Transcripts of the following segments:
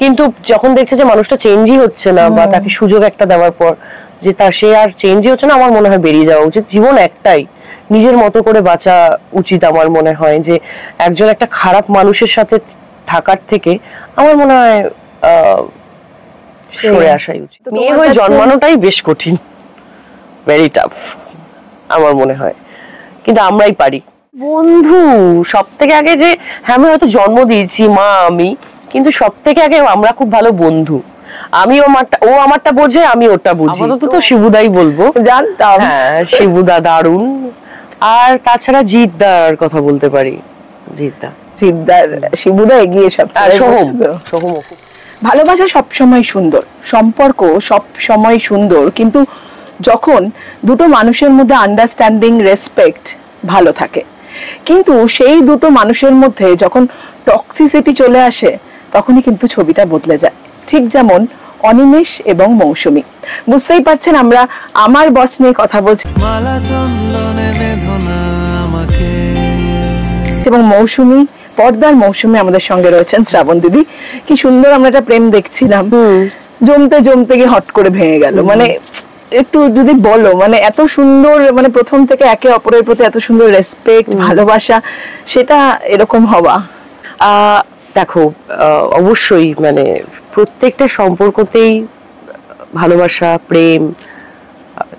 কিন্তু যখন দেখছে যে মানুষটা চেঞ্জই হচ্ছে না বা তাকে সুযোগ একটা দেওয়ার পর যে সে আর চেঞ্জই হচ্ছে না, আমার মনে হয় বেরিয়ে যাওয়া উচিত। জীবন একটাই, নিজের মতো করে বাঁচা উচিত। আমার মনে হয় যে একজন একটা খারাপ মানুষের সাথে থাকার থেকে আমার মনে হয় সরে আসাই উচিত। মেয়ে হয়ে জন্মানোটাই বেশ কঠিন, ভেরি টাফ আমার মনে হয়, কিন্তু আমরাই পারি। বন্ধু সব থেকে আগে, যে হ্যাঁ আমি হয়তো জন্ম দিয়েছি মা আমি, কিন্তু সব থেকে আগে আমরা খুব ভালো বন্ধু। আমি ও আমারটা বোঝে, আমি ওটা বুঝি। আপাতত তো শিবুদাই বলবো, জানতাম। হ্যাঁ শিবুদা দারুণ। আর তাছাড়া জিৎদার কথা বলতে পারি। জিৎদার শিবুদা এগিয়ে সবচেয়ে। সোহম ভালোবাসা সবসময় সুন্দর, সম্পর্ক সব সময় সুন্দর, কিন্তু যখন দুটো মানুষের মধ্যে আন্ডারস্ট্যান্ডিং, রেসপেক্ট ভালো থাকে। কিন্তু সেই দুটো মানুষের মধ্যে যখন টক্সিসিটি চলে আসে তখনই কিন্তু ছবিটা বদলে যায়। ঠিক যেমন অনিমেষ এবং মৌসুমী। বুঝতেই পারছেন আমরা আমার বস নিয়ে কথা বলছি, এবং মৌসুমী, পর্দার মৌসুমী আমাদের সঙ্গে রয়েছেন শ্রাবণ দিদি। কি সুন্দর আমরা একটা প্রেম দেখছিলাম, জমতে জমতে গিয়ে হট করে ভেঙে গেল। মানে একটু যদি বলো, মানে এত সুন্দর, মানে প্রথম থেকে একে অপরের প্রতি এত সুন্দর রেসপেক্ট, ভালোবাসা, সেটা এরকম হওয়া। দেখো অবশ্যই মানে প্রত্যেকটা সম্পর্কতেই ভালোবাসা, প্রেম,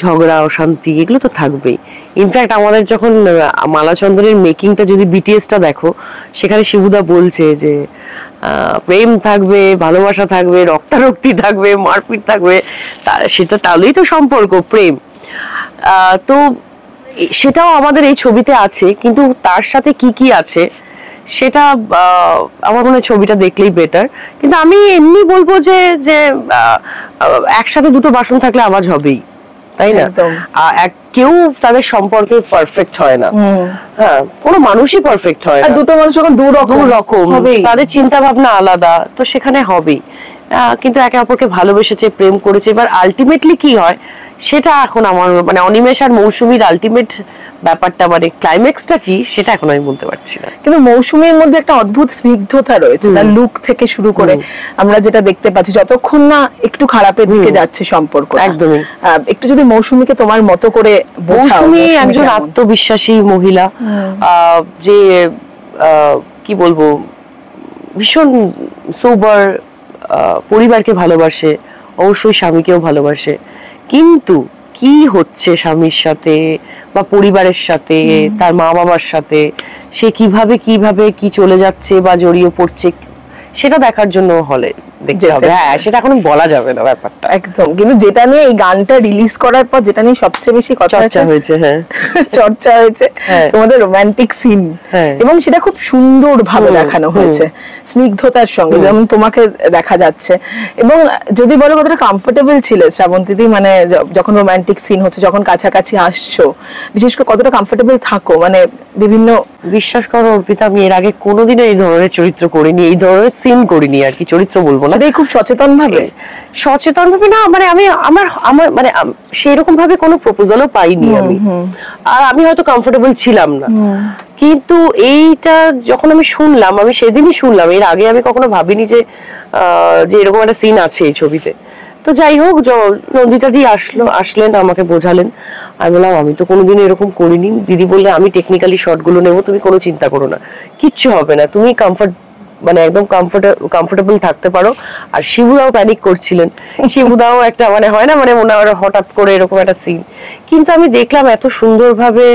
ঝগড়া, অশান্তি এগুলো তো থাকবেই। ইনফ্যাক্ট আমাদের যখন মালাচন্দনের মেকিংটা যদি বিটিএসটা দেখো, সেখানে শিবুদা বলছে যে প্রেম থাকবে, ভালোবাসা থাকবে, রক্তারক্তি থাকবে, মারপিট থাকবে, সেটা তাহলেই তো সম্পর্ক, প্রেম। তো সেটাও আমাদের এই ছবিতে আছে, কিন্তু তার সাথে কি কি আছে সেটা আমার মনে হয় ছবিটা দেখলেই বেটার। কিন্তু আমি এমনি বলবো যে একসাথে দুটো বাসন থাকলে আওয়াজ হবেই, তাই না? কেউ তাদের সম্পর্কে পারফেক্ট হয় না। হ্যাঁ, কোনো মানুষই পারফেক্ট হয় না। দুটো মানুষ যখন দু রকম, তাদের চিন্তা ভাবনা আলাদা, তো সেখানে হবেই। কিন্তু একে অপরকে ভালোবেসেছে, প্রেম করেছে। এবার আলটিমেটলি কি হয় সেটা এখন আমার মানে অনিমেষ আর মৌসুমীর আলটিমেট ব্যাপারটা, মানে ক্লাইম্যাক্সটা কি সেটা এখন আমি বলতে পারছি না। কিন্তু মৌসুমীর মধ্যে একটা অদ্ভুত স্নিগ্ধতা রয়েছে, তার লুক থেকে শুরু করে আমরা যেটা দেখতে পাচ্ছি, যতক্ষণ না একটু খারাপের দিকে যাচ্ছে সম্পর্ক। একদমই। একটু যদি মৌসুমীকে তোমার মতো করে বোঝাও। মৌসুমী একজন আত্মবিশ্বাসী মহিলা, যে কি বলবো, ভীষণ সোবার, পরিবারকে ভালোবাসে, অবশ্যই স্বামীকেও ভালোবাসে। কিন্তু কি হচ্ছে স্বামীর সাথে বা পরিবারের সাথে, তার মা বাবার সাথে, সে কিভাবে কি চলে যাচ্ছে বা জড়িয়ে পড়ছে, সেটা দেখার জন্য হলে দেখতে হবে। হ্যাঁ, সেটা এখন বলা যাবে না ব্যাপারটা একদম। কিন্তু যেটা নিয়ে এই গানটা রিলিজ করার পর যেটা নিয়ে সবচেয়ে বেশি চর্চা হয়েছে, হ্যাঁ চর্চা হয়েছে তোমাদের রোমান্টিক সিন, এবং সেটা খুব সুন্দর ভাবে দেখানো হয়েছে, স্নিগ্ধতার সঙ্গে যেমন তোমাকে দেখা যাচ্ছে। এবং যদি বলো কতটা কমফোর্টেবল ছিল শ্রাবন্তীদি, মানে যখন রোমান্টিক সিন হচ্ছে, যখন কাছাকাছি আসছো, বিশেষ করে কতটা কমফোর্টেবল থাকো, মানে বিভিন্ন। বিশ্বাস করো অর্পিতা, আমি এর আগে কোনোদিনও এই ধরনের চরিত্র করিনি, এই ধরনের সিন করিনি আর কি, চরিত্র বলবো না, খুব সচেতন ভাবে না, মানে আমি আমার মানে সেরকম ভাবে কোনো প্রপোজালও পাইনি আমি, আর আমি হয়তো কমফোর্টেবল ছিলাম না। কিন্তু এইটা যখন আমি শুনলাম, আমি সেদিনই শুনলাম, এর আগে আমি কখনো ভাবিনি যে এরকম একটা সিন আছে এই ছবিতে। তো যাই হোক, নন্দিতা দি আসলেন, আমাকে বোঝালেন। আমি বললাম আমি তো কোনোদিন এরকম করিনি। দিদি বললেন আমি টেকনিক্যালি শটগুলো নেবো, তুমি কোনো চিন্তা করো না, কিচ্ছু হবে না, তুমি মানে একদম কমফোর্টেবল থাকতে পারো। আর শিবুদাও প্যানিক করছিলেন, শিবুদাও একটা মানে হয় না, মানে মনে হয় হঠাৎ করে এরকম একটা সিন। কিন্তু আমি দেখলাম এত সুন্দরভাবে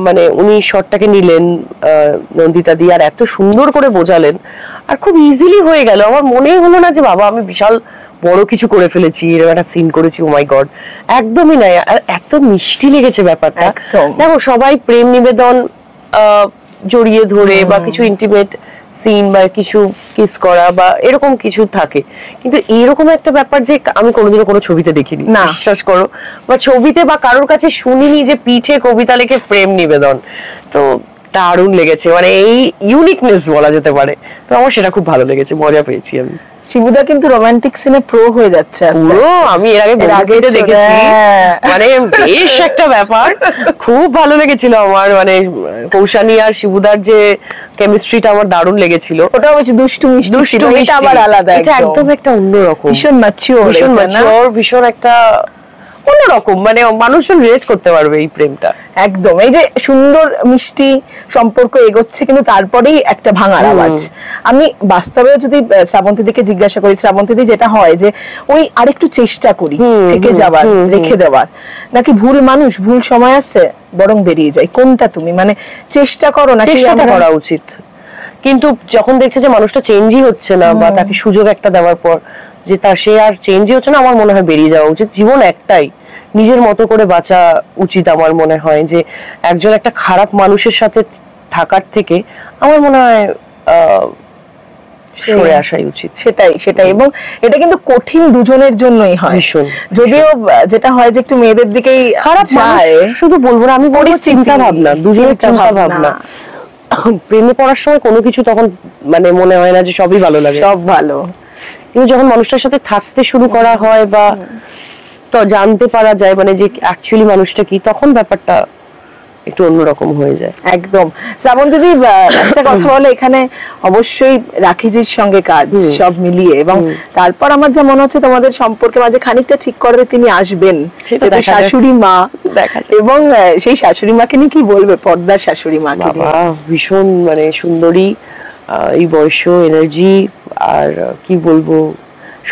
মানে উনি শটটাকে নিলেন নন্দিতা দি, আর এত সুন্দর করে বোঝালেন, আর খুব ইজিলি হয়ে গেল। আমার মনেই হলো না যে বাবা আমি বিশাল বড় কিছু করে ফেলেছি, এরকম একটা সিন করেছি, ও মাই গড, একদমই নাই। আর এত মিষ্টি লেগেছে ব্যাপারটা। দেখো সবাই প্রেম নিবেদন জড়িয়ে ধরে বা কিছু ইন্টিমেট সিন বা কিছু কিস করা বা এরকম কিছু থাকে, কিন্তু এরকম একটা ব্যাপার যে আমি কোনোদিনও কোনো ছবিতে দেখিনি, বিশ্বাস করো, বা ছবিতে বা কারোর কাছে শুনিনি যে পিঠে কবিতা লিখে প্রেম নিবেদন। তো দারুণ লেগেছে, মানে এই ইউনিকনেস বলা যেতে পারে। তো আমার সেটা খুব ভালো লেগেছে, মজা পেয়েছি আমি। শিবুদা কিন্তু রোমান্টিক সিনে প্রো হয়ে যাচ্ছে আস্তে পুরো। আস্তে। আমি এর আগে দেখেছি, মানে বেশ একটা ব্যাপার, খুব ভালো লেগেছিল আমার। মানে কৌশানী আর শিবুদার যে কেমিস্ট্রিটা আমার দারুণ লেগেছিল। ওটা হচ্ছে দুষ্টু মিষ্টি, এটা আবার আলাদা, এটা একদম একটা অন্যরকম, ভীষণ ম্যাচিওর, ভীষণ একটা অন্যরকম, মানে মানুষজন রিলেট করতে পারবে এই প্রেমটা। একদম। এই যে সুন্দর মিষ্টি সম্পর্ক এগোচ্ছে, কিন্তু তারপরেই একটা ভাঙার আওয়াজ। আমি বাস্তবেও যদি শ্রাবন্তীদিকে জিজ্ঞাসা করি, শ্রাবন্তীদি যেটা হয় যে ওই আরেকটু চেষ্টা করি থেকে যাবার, রেখে দেওয়ার, নাকি ভুল মানুষ ভুল সময় আসছে বরং বেরিয়ে যায়, কোনটা তুমি মানে চেষ্টা করো নাকি? চেষ্টাটা করা উচিত, কিন্তু যখন দেখছে যে মানুষটা চেঞ্জই হচ্ছে না, বা তাকে সুযোগ একটা দেওয়ার পর যে সে আর চেঞ্জই হচ্ছে না, আমার মনে হয় বেরিয়ে যাওয়া উচিত। জীবন একটাই, নিজের মতো করে বাঁচা উচিত। আমার মনে হয় যে একজন একটা খারাপ মানুষের সাথে থাকার থেকে আমার মনে হয় সরে আসাই উচিত। সেটাই। এবং এটা কিন্তু কঠিন দুজনের জন্যই হয়। যদিও যেটা হয় যে একটু মেয়েদের দিকেই খারাপ যায়, শুধু বলবো না, আমি বলবো চিন্তা ভাবনা, দুজনের চিন্তা ভাবনা। প্রেমে পড়ার সময় কোনো কিছু তখন মানে মনে হয় না যে সবই ভালো লাগে, সব ভালো, কিন্তু যখন মানুষটার সাথে থাকতে শুরু করা হয় বা তো জানতে পারা যায় মানে যে অ্যাকচুয়ালি মানুষটা কি, তখন ব্যাপারটা একটু অন্যরকম হয়ে যায়। একদম। শ্রাবন্তীদি একটা কথা বলে, এখানে অবশ্যই রাখিজির সঙ্গে কাজ সব মিলিয়ে, এবং তারপর আমার যা মনে হচ্ছে তোমাদের সম্পর্কে মাঝে খানিকটা ঠিক করবে তিনি আসবেন, শাশুড়ি মা, এবং সেই শাশুড়ি মাকে নিয়ে কি বলবে, পর্দার শাশুড়ি মাকে ভীষণ মানে সুন্দরী, এই বয়স, এনার্জি, আর কি বলবো,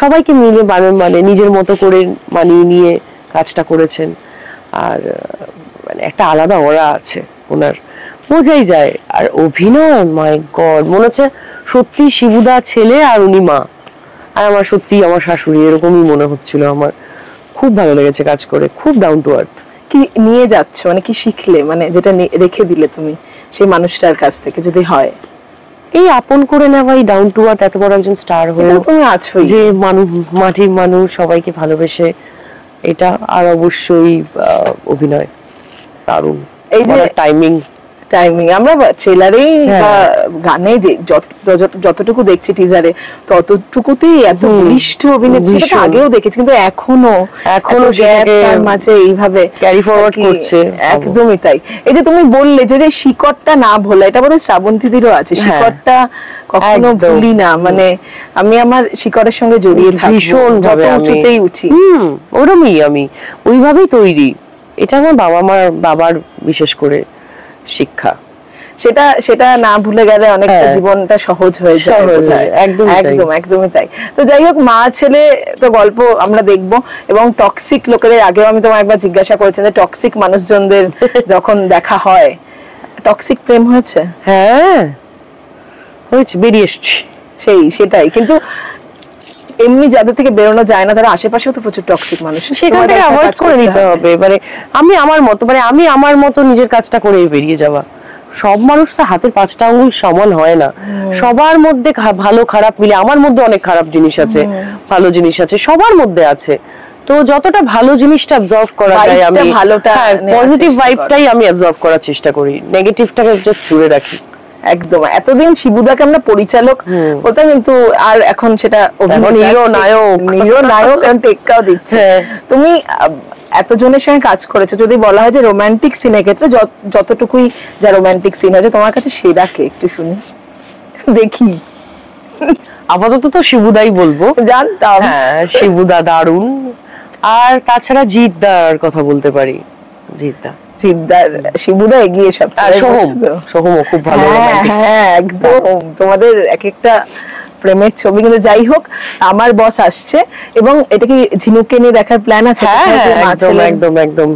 সবাইকে মিলে মানে নিজের মতো করে মানিয়ে নিয়ে কাজটা করেছেন। আর মানে একটা আলাদা ওরা আছে ওনার, বোঝাই যায়। আর অভিনয়, মাই গড, মনে হচ্ছে সত্যি শিবুদা ছেলে আর উনি মা, আর আমার সত্যি আমার শাশুড়ি, এরকমই মনে হচ্ছিল আমার। খুব ভালো লেগেছে কাজ করে, খুব ডাউন টু আর্থ। কি নিয়ে যাচ্ছ, মানে কি শিখলে, মানে যেটা রেখে দিলে তুমি সেই মানুষটার কাছ থেকে, যদি হয় এই আপন করে নেওয়া, এই ডাউন টু আর্থ, এত বড় একজন স্টার হয়ে তুমি আছোই, যে মানুষ, মাটির মানুষ, সবাইকে ভালোবেসে, এটা। আর অবশ্যই অভিনয় দারুণ, এই যে টাইমিং, আমরা ট্রেলারেই বা গানে যে যতটুকু দেখছি, টিজারে, ততটুকুতেই এত বলিষ্ঠ অভিনেত্রী, সেটা আগেও দেখেছি, কিন্তু এখনো তার মাঝে এইভাবে ক্যারি ফরওয়ার্ড করছে। একদমই তাই। এই যে তুমি বললে যে শিকড়টা না ভোলা, এটা বোধহয় শ্রাবন্তীদিরও আছে, শিকড়টা কখনো ভুলি না, মানে আমি আমার শিকড়ের সঙ্গে জড়িয়ে থাকি, ভীষণ ভাবে উঁচুতেই উঠি, ওরমই আমি ওইভাবেই তৈরি। এটা আমার বাবার বিশেষ করে শিক্ষা, সেটা না ভুলে গেলে অনেকটা জীবনটা সহজ হয়ে যায়। একদমই তাই। তো যাই হোক, মা ছেলে তো গল্প আমরা দেখবো, এবং টক্সিক লোকেদের, আগেও আমি তোমায় একবার জিজ্ঞাসা করেছি যে টক্সিক মানুষজনদের যখন দেখা হয়, টক্সিক প্রেম হয়েছে? হ্যাঁ হয়েছে, বেরিয়ে এসছি, সেটাই। কিন্তু এমনি যাদের থেকে বেরোনো যায় না, তারা আশেপাশেও তো প্রচুর টক্সিক মানুষ, সেখান থেকে অ্যাভয়েড করে নিতে হবে। মানে আমি আমার মতো নিজের কাজটা করে বেরিয়ে যাওয়া। সব মানুষ তো হাতের 5টা আঙুল সমান হয় না, সবার মধ্যে ভালো খারাপ মিলে, আমার মধ্যে অনেক খারাপ জিনিস আছে, ভালো জিনিস আছে, সবার মধ্যে আছে। তো যতটা ভালো জিনিসটা অ্যাবজর্ব করা যায়, আমি ভালোটা, পজিটিভ ভাইবটাই আমি অ্যাবজর্ব করার চেষ্টা করি, নেগেটিভটাকে জাস্ট দূরে রাখি। একদম। এতদিন শিবুদাকে আমরা পরিচালক বলতাম, কিন্তু আর এখন সেটা হিরো নায়ক টেক্কাও দিচ্ছে। তুমি এতজনের সঙ্গে কাজ করেছো, যদি বলা হয় যে রোমান্টিক সিনের ক্ষেত্রে যতটুকুই যা রোমান্টিক সিন আছে, তোমার কাছে সেরা কে, একটু শুনি, দেখি। আপাতত তো শিবুদাই বলবো, জানতাম। হ্যাঁ, শিবুদা দারুণ। আর তাছাড়া জিৎদার কথা বলতে পারি, শিবুদা এগিয়ে সবচেয়ে, সোহমও খুব ভালো। হ্যাঁ একদম, তোমাদের এক একটা প্রেমের ছবি। কিন্তু যাই হোক, আমার বস আসছে, এবং এটা কি ঝিনুককে নিয়ে দেখার প্ল্যান আছে? একদম।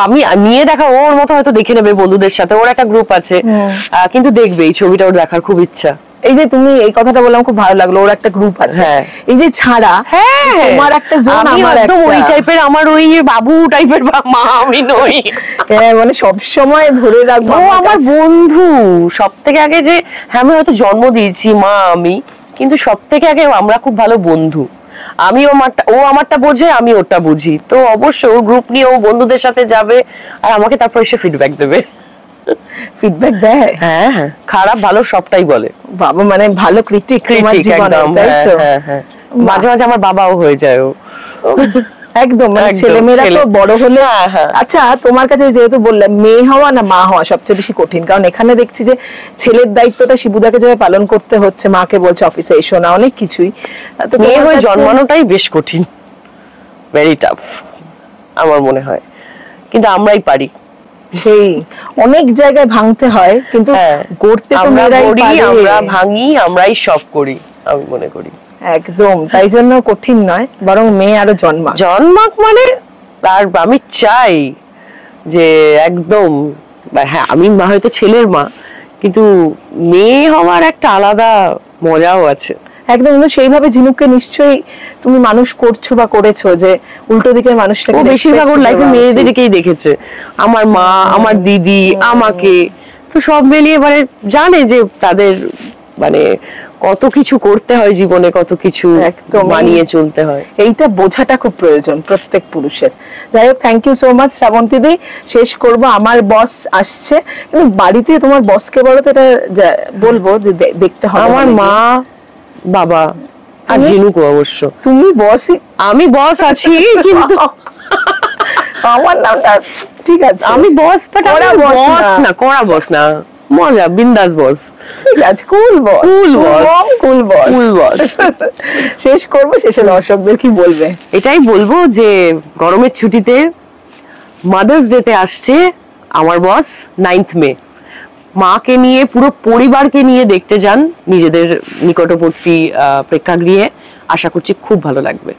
আমি নিয়ে দেখা, ওর মতো হয়তো দেখে নেবে বন্ধুদের সাথে, ওর একটা গ্রুপ আছে, কিন্তু দেখবে এই ছবিটা ওর দেখার খুব ইচ্ছা। এই যে তুমি এই কথাটা বললাম, খুব ভালো লাগলো, ওর একটা গ্রুপ আছে। এই যে ছাড়া তোমার একটা জোন, আমার একদম ওই টাইপের, আমার ওই বাবু টাইপের মা আমি নই। মানে সব সময় ধরে রাখবো, ও আমার বন্ধু সবথেকে আগে। যে হ্যাঁ, আমি হয়তো জন্ম দিয়েছি মা আমি, কিন্তু সবথেকে আগে আমরা খুব ভালো বন্ধু। ও আমারটা বোঝে, আমি ওরটা বুঝি। তো অবশ্যই ওর গ্রুপ নিয়ে ও বন্ধুদের সাথে যাবে, আর আমাকে তারপর এসে ফিডব্যাক দেবে। ফিডব্যাক দেয়? হ্যাঁ হ্যাঁ, খারাপ ভালো সবটাই বলে। বাবা মানে ভালো ক্রিটিক তোমার জীবনে, তাই তো? হ্যাঁ হ্যাঁ, মাঝে মাঝে আমার বাবাও হয়ে যায় ও। একদম মানে ছেলেমেয়েরা তো বড় হলে। আচ্ছা তোমার কাছে যেহেতু বললাম, মেয়ে হওয়া না মা হওয়া সবচেয়ে বেশি কঠিন? কারণ এখানে দেখছি যে ছেলের দায়িত্বটা শিবুদাকে যেভাবে পালন করতে হচ্ছে, মাকে বলছে অফিসে এসো না, অনেক কিছুই। তো মেয়ে হয়ে জন্মানোটাই বেশ কঠিন, ভেরি টাফ আমার মনে হয়, কিন্তু আমরাই পারি। সেই অনেক জায়গায় ভাঙতে হয়, কিন্তু গড়তে তো মেয়েরাই পারে। আমরা ভাঙি, আমরাই সব করি, আমি মনে করি। একদম, তাই জন্য কঠিন নয়, বরং মেয়ে আরো জন্মাক মানে। আর আমি চাই যে একদম, হ্যাঁ আমি হয়তো ছেলের মা, কিন্তু মেয়ে হওয়ার একটা আলাদা মজাও আছে। একদম, সেইভাবে ঝিনুককে নিশ্চয়ই তুমি মানুষ করছো বা করেছো, যে উল্টো দিকের মানুষটাকে বেশিরভাগ ওর লাইফে মেয়েদেরকেই দেখেছে, আমার মা, আমার দিদি, আমাকে। তো সব মিলিয়ে মানে জানে যে তাদের মানে কত কিছু করতে হয় জীবনে, কত কিছু মানিয়ে চলতে হয়। এইটা বোঝাটা খুব প্রয়োজন প্রত্যেক পুরুষের। যাই হোক, thank you so much Srabanti di. শেষ করব, আমার বস আসছে, কিন্তু বাড়িতে তোমার বসকে বলো তো এটা বলবো যে দেখতে হবে। আমার মা, বাবা আর ঝিনুকও অবশ্য। তুমি বসই? আমি বস আছি, কিন্তু আমার নামটা ঠিক আছে, আমি বস, বাট কড়া বস না, কড়া বস না, মজা বিন্দাস বস। ঠিক আছে, কুল বস, কুল বস, কুল বস, কুল বস। শেষ করব, শেষে দর্শকদের কি বলবে? এটাই বলবো যে গরমের ছুটিতে মাদার্স ডে তে আসছে আমার বস 9th মে। মাকে নিয়ে, পুরো পরিবারকে নিয়ে দেখতে যান নিজেদের নিকটবর্তী প্রেক্ষাগৃহে। আশা করছি খুব ভালো লাগবে।